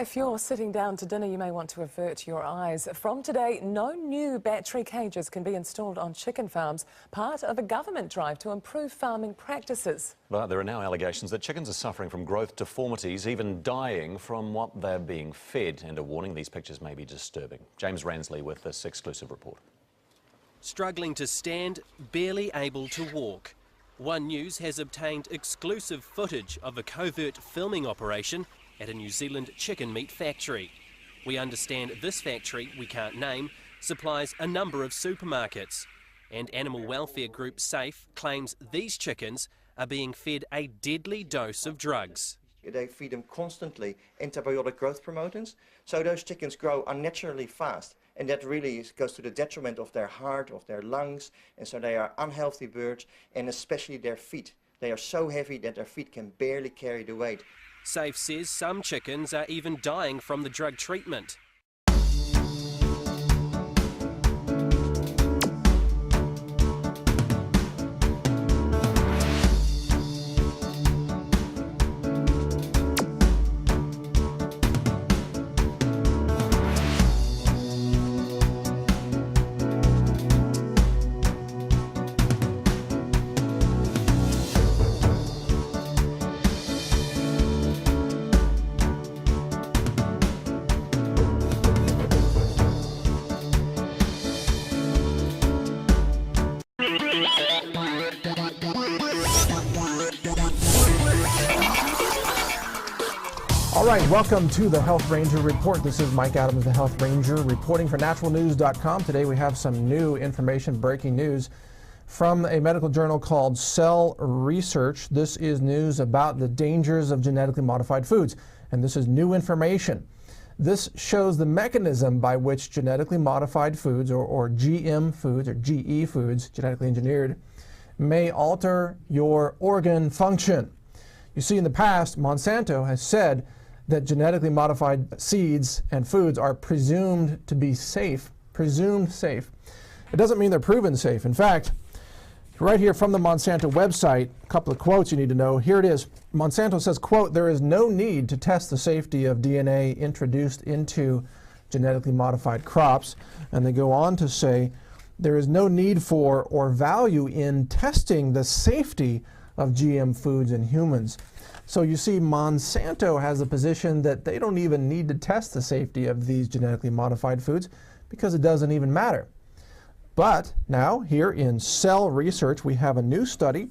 If you're sitting down to dinner, you may want to avert your eyes. From today, no new battery cages can be installed on chicken farms, part of a government drive to improve farming practices. But there are now allegations that chickens are suffering from growth deformities, even dying from what they're being fed. And a warning, these pictures may be disturbing. James Ransley with this exclusive report. Struggling to stand, barely able to walk. One News has obtained exclusive footage of a covert filming operation at a New Zealand chicken meat factory. We understand this factory, we can't name, supplies a number of supermarkets. And animal welfare group SAFE claims these chickens are being fed a deadly dose of drugs. They feed them constantly antibiotic growth promotants, so those chickens grow unnaturally fast, and that really goes to the detriment of their heart, of their lungs, and so they are unhealthy birds, and especially their feet. They are so heavy that their feet can barely carry the weight. SAFE says some chickens are even dying from the drug treatment. All right, welcome to the Health Ranger Report. This is Mike Adams, the Health Ranger, reporting for naturalnews.com. Today we have some new information, breaking news from a medical journal called Cell Research. This is news about the dangers of genetically modified foods, and this is new information. This shows the mechanism by which genetically modified foods, or GM foods, or GE foods, genetically engineered, may alter your organ function. You see, in the past, Monsanto has said that genetically modified seeds and foods are presumed to be safe, presumed safe. It doesn't mean they're proven safe. In fact, right here from the Monsanto website, a couple of quotes you need to know. Here it is. Monsanto says, quote, "There is no need to test the safety of DNA introduced into genetically modified crops." And they go on to say, there is no need for or value in testing the safety of GM foods in humans. So you see, Monsanto has a position that they don't even need to test the safety of these genetically modified foods because it doesn't even matter. But now, here in Cell Research, we have a new study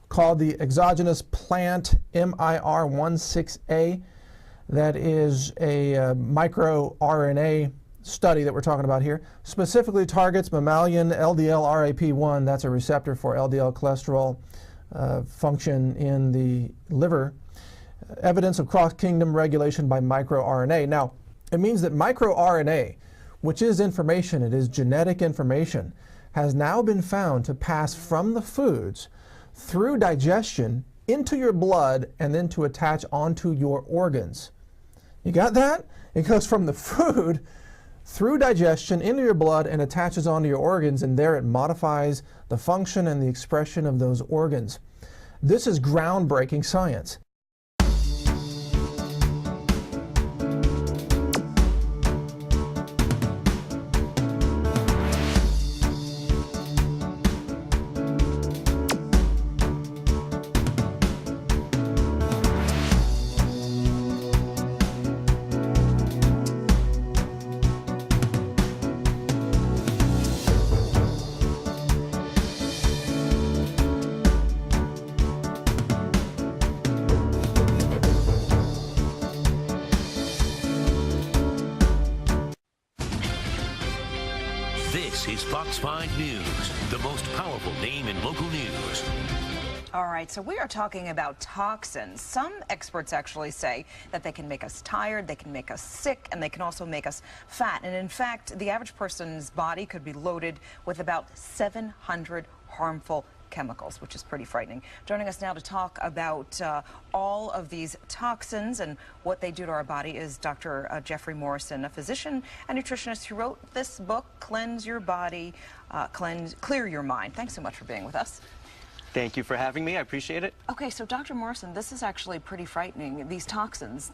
called the exogenous plant MIR16A. That is a microRNA study that we're talking about here. Specifically targets mammalian LDL-RAP1. That's a receptor for LDL cholesterol function in the liver. Evidence of cross-kingdom regulation by microRNA. Now, it means that microRNA, which is information, it is genetic information, has now been found to pass from the foods through digestion into your blood and then to attach onto your organs. You got that? It goes from the food through digestion into your blood and attaches onto your organs, and there it modifies the function and the expression of those organs. This is groundbreaking science. This is Fox 5 News, the most powerful name in local news. All right, so we are talking about toxins. Some experts actually say that they can make us tired, they can make us sick, and they can also make us fat. And in fact, the average person's body could be loaded with about 700 harmful chemicals, which is pretty frightening. Joining us now to talk about all of these toxins and what they do to our body is Dr. Jeffrey Morrison, a physician and nutritionist who wrote this book, Cleanse Your Body, Clear Your Mind. Thanks so much for being with us. Thank you for having me. I appreciate it. Okay, so Dr. Morrison, this is actually pretty frightening. These toxins,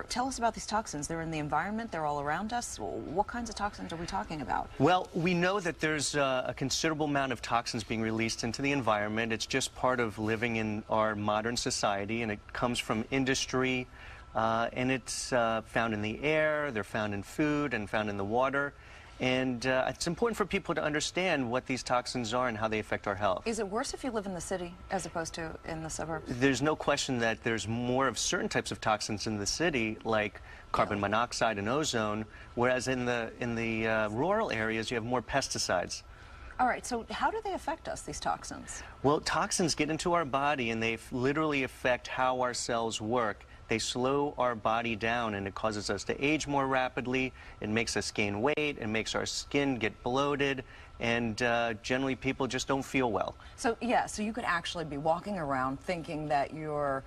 tell us about these toxins. They're in the environment, they're all around us. What kinds of toxins are we talking about? Well, we know that there's a considerable amount of toxins being released into the environment. It's just part of living in our modern society, and it comes from industry, and it's found in the air, they're found in food, and found in the water. And it's important for people to understand what these toxins are and how they affect our health. Is it worse if you live in the city as opposed to in the suburbs? There's no question that there's more of certain types of toxins in the city, like carbon monoxide and ozone, whereas in the rural areas you have more pesticides. All right, so how do they affect us, these toxins? Well, toxins get into our body and they literally affect how our cells work. They slow our body down, and it causes us to age more rapidly. It makes us gain weight. It makes our skin get bloated, and generally people just don't feel well. So, yeah, so you could actually be walking around thinking that you're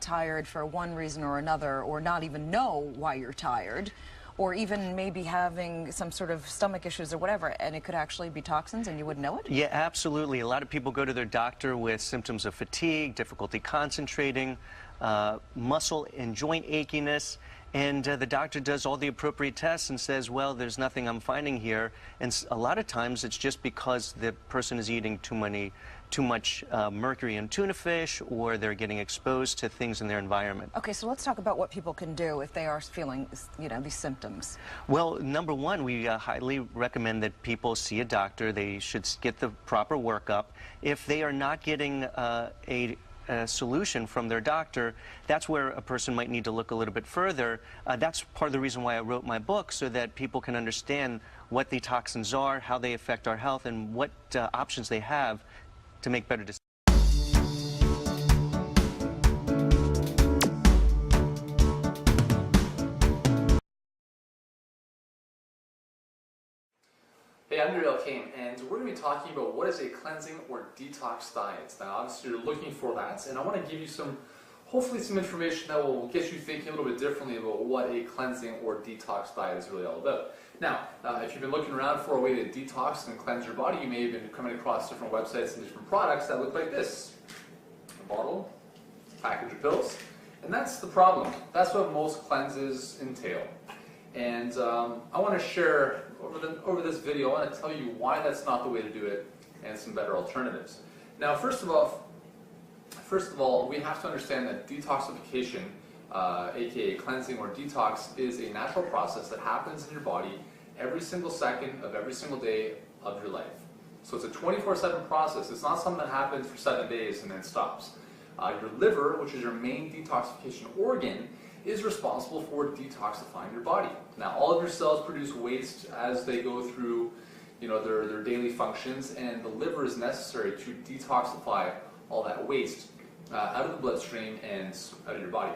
tired for one reason or another, or not even know why you're tired, or even maybe having some sort of stomach issues or whatever, and it could actually be toxins and you wouldn't know it? Yeah, absolutely. A lot of people go to their doctor with symptoms of fatigue, difficulty concentrating, muscle and joint achiness, and the doctor does all the appropriate tests and says, well, there's nothing I'm finding here. And a lot of times it's just because the person is eating too much mercury in tuna fish, or they're getting exposed to things in their environment. Okay, so let's talk about what people can do if they are feeling, you know, these symptoms. Well, number one, we highly recommend that people see a doctor. They should get the proper workup. If they are not getting a solution from their doctor, that's where a person might need to look a little bit further. That's part of the reason why I wrote my book, so that people can understand what the toxins are, how they affect our health, and what options they have to make better decisions. Hey, I'm Uriel Kane, and we're going to be talking about what is a cleansing or detox diet. Now, obviously, you're looking for that, and I want to give you hopefully some information that will get you thinking a little bit differently about what a cleansing or detox diet is really all about. Now, if you've been looking around for a way to detox and cleanse your body, you may have been coming across different websites and different products that look like this. A bottle, a package of pills, and that's the problem. That's what most cleanses entail. And I want to share, over this video, I want to tell you why that's not the way to do it and some better alternatives. Now, first of all, we have to understand that detoxification, aka cleansing or detox, is a natural process that happens in your body every single second of every single day of your life. So it's a 24/7 process. It's not something that happens for 7 days and then stops. Your liver, which is your main detoxification organ, is responsible for detoxifying your body. Now, all of your cells produce waste as they go through, their daily functions, and the liver is necessary to detoxify all that waste out of the bloodstream and out of your body.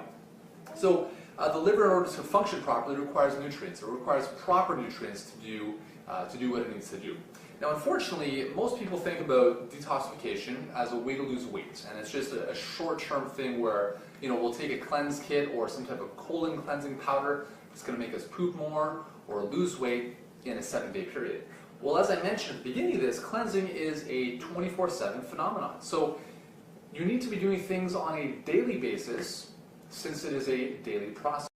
So the liver, in order to function properly, requires nutrients. It requires proper nutrients to do what it needs to do. Now, unfortunately, most people think about detoxification as a way to lose weight, and it's just a short-term thing where we'll take a cleanse kit or some type of colon cleansing powder that's going to make us poop more or lose weight in a 7-day period. Well, as I mentioned at the beginning of this, cleansing is a 24/7 phenomenon. So you need to be doing things on a daily basis, since it is a daily process.